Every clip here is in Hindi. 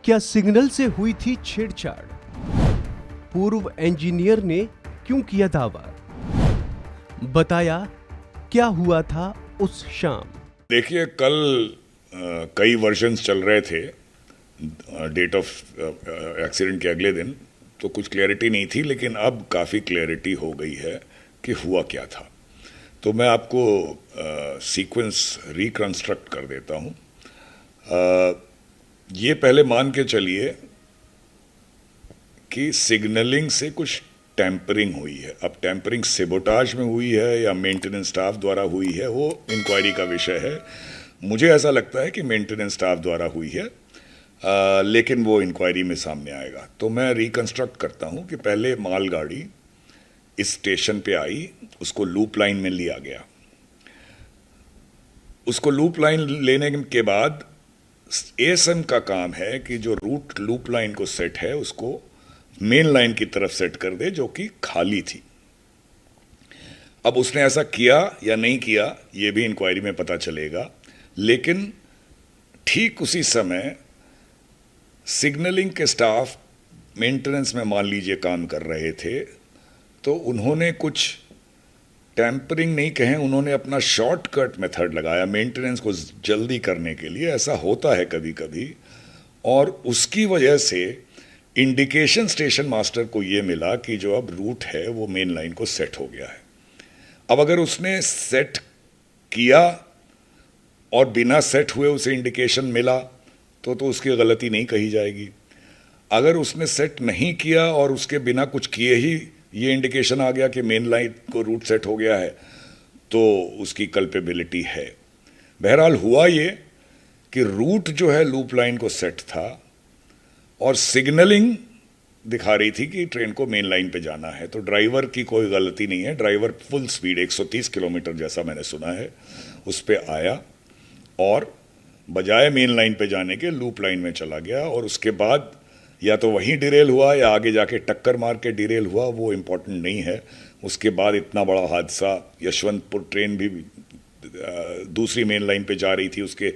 क्या सिग्नल से हुई थी छेड़छाड़? पूर्व इंजीनियर ने क्यों किया दावा? बताया क्या हुआ था उस शाम। देखिए, कल कई वर्जन्स चल रहे थे डेट ऑफ एक्सीडेंट के अगले दिन, तो कुछ क्लैरिटी नहीं थी, लेकिन अब काफ़ी क्लैरिटी हो गई है कि हुआ क्या था। तो मैं आपको सीक्वेंस रिकंस्ट्रक्ट कर देता हूँ। ये पहले मान के चलिए कि सिग्नलिंग से कुछ टैंपरिंग हुई है। अब टैंपरिंग सेबोटाज में हुई है या मेंटेनेंस स्टाफ द्वारा हुई है, वो इंक्वायरी का विषय है। मुझे ऐसा लगता है कि मेंटेनेंस स्टाफ द्वारा हुई है, लेकिन वो इंक्वायरी में सामने आएगा। तो मैं रिकंस्ट्रक्ट करता हूँ कि पहले मालगाड़ी इस स्टेशन पे आई, उसको लूप लाइन में लिया गया। उसको लूप लाइन लेने के बाद एएसएम का काम है कि जो रूट लूप लाइन को सेट है उसको मेन लाइन की तरफ सेट कर दे, जो कि खाली थी। अब उसने ऐसा किया या नहीं किया ये भी इंक्वायरी में पता चलेगा, लेकिन ठीक उसी समय सिग्नलिंग के स्टाफ मेंटेनेंस में मान लीजिए काम कर रहे थे, तो उन्होंने कुछ टैंपरिंग नहीं कहें, उन्होंने अपना शॉर्टकट मेथड लगाया मेंटेनेंस को जल्दी करने के लिए। ऐसा होता है कभी कभी, और उसकी वजह से इंडिकेशन स्टेशन मास्टर को ये मिला कि जो अब रूट है वो मेन लाइन को सेट हो गया है। अब अगर उसने सेट किया और बिना सेट हुए उसे इंडिकेशन मिला तो उसकी गलती नहीं कही जाएगी। अगर उसने सेट नहीं किया और उसके बिना कुछ किए ही ये इंडिकेशन आ गया कि मेन लाइन को रूट सेट हो गया है, तो उसकी कल्पेबिलिटी है। बहरहाल हुआ ये कि रूट जो है लूप लाइन को सेट था और सिग्नलिंग दिखा रही थी कि ट्रेन को मेन लाइन पे जाना है, तो ड्राइवर की कोई गलती नहीं है। ड्राइवर फुल स्पीड 130 किलोमीटर जैसा मैंने सुना है उस पे आया और बजाय मेन लाइन पे जाने के लूप लाइन में चला गया, और उसके बाद या तो वहीं डिरेल हुआ या आगे जाके टक्कर मार के डिरेल हुआ, वो इम्पोर्टेंट नहीं है। उसके बाद इतना बड़ा हादसा, यशवंतपुर ट्रेन भी दूसरी मेन लाइन पे जा रही थी, उसके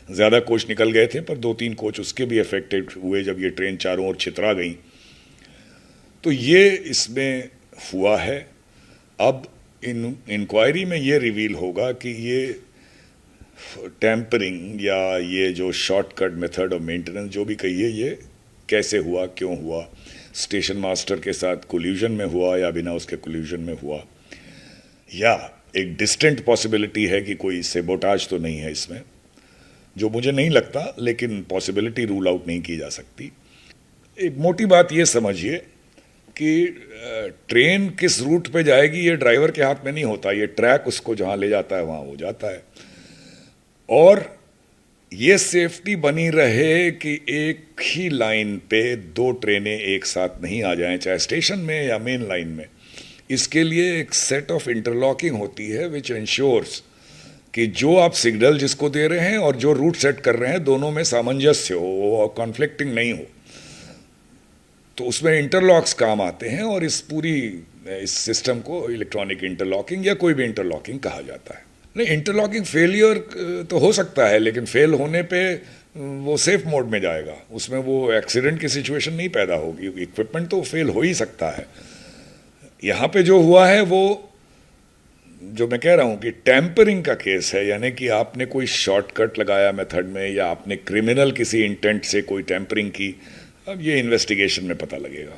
ज़्यादा कोच निकल गए थे, पर 2-3 कोच उसके भी अफेक्टेड हुए जब ये ट्रेन चारों ओर छितरा गई। तो ये इसमें हुआ है। अब इंक्वायरी में ये रिवील होगा कि ये टैंपरिंग या ये जो शॉर्टकट मेथड ऑफ मेंटेनेंस जो भी कहिए, ये कैसे हुआ, क्यों हुआ, स्टेशन मास्टर के साथ कोल्यूजन में हुआ या बिना उसके कोल्यूजन में हुआ, या एक डिस्टेंट पॉसिबिलिटी है कि कोई सेबोटाज तो नहीं है इसमें, जो मुझे नहीं लगता, लेकिन पॉसिबिलिटी रूल आउट नहीं की जा सकती। एक मोटी बात ये समझिए कि ट्रेन किस रूट पे जाएगी ये ड्राइवर के हाथ में नहीं होता, ये ट्रैक उसको जहाँ ले जाता है वहाँ हो जाता है। और ये सेफ्टी बनी रहे कि एक ही लाइन पे 2 ट्रेनें एक साथ नहीं आ जाएं, चाहे स्टेशन में या मेन लाइन में। इसके लिए एक सेट ऑफ इंटरलॉकिंग होती है विच इंश्योर्स कि जो आप सिग्नल जिसको दे रहे हैं और जो रूट सेट कर रहे हैं दोनों में सामंजस्य हो और कॉन्फ्लिक्टिंग नहीं हो। तो उसमें इंटरलॉक्स काम आते हैं, और इस सिस्टम को इलेक्ट्रॉनिक इंटरलॉकिंग या कोई भी इंटरलॉकिंग कहा जाता है। नहीं, इंटरलॉकिंग फेलियर तो हो सकता है, लेकिन फेल होने पे वो सेफ मोड में जाएगा, उसमें वो एक्सीडेंट की सिचुएशन नहीं पैदा होगी। इक्विपमेंट तो फेल हो ही सकता है। यहाँ पे जो हुआ है वो, जो मैं कह रहा हूँ कि टैंपरिंग का केस है, यानी कि आपने कोई शॉर्टकट लगाया मेथड में या आपने क्रिमिनल किसी इंटेंट से कोई टैंपरिंग की। अब ये इन्वेस्टिगेशन में पता लगेगा।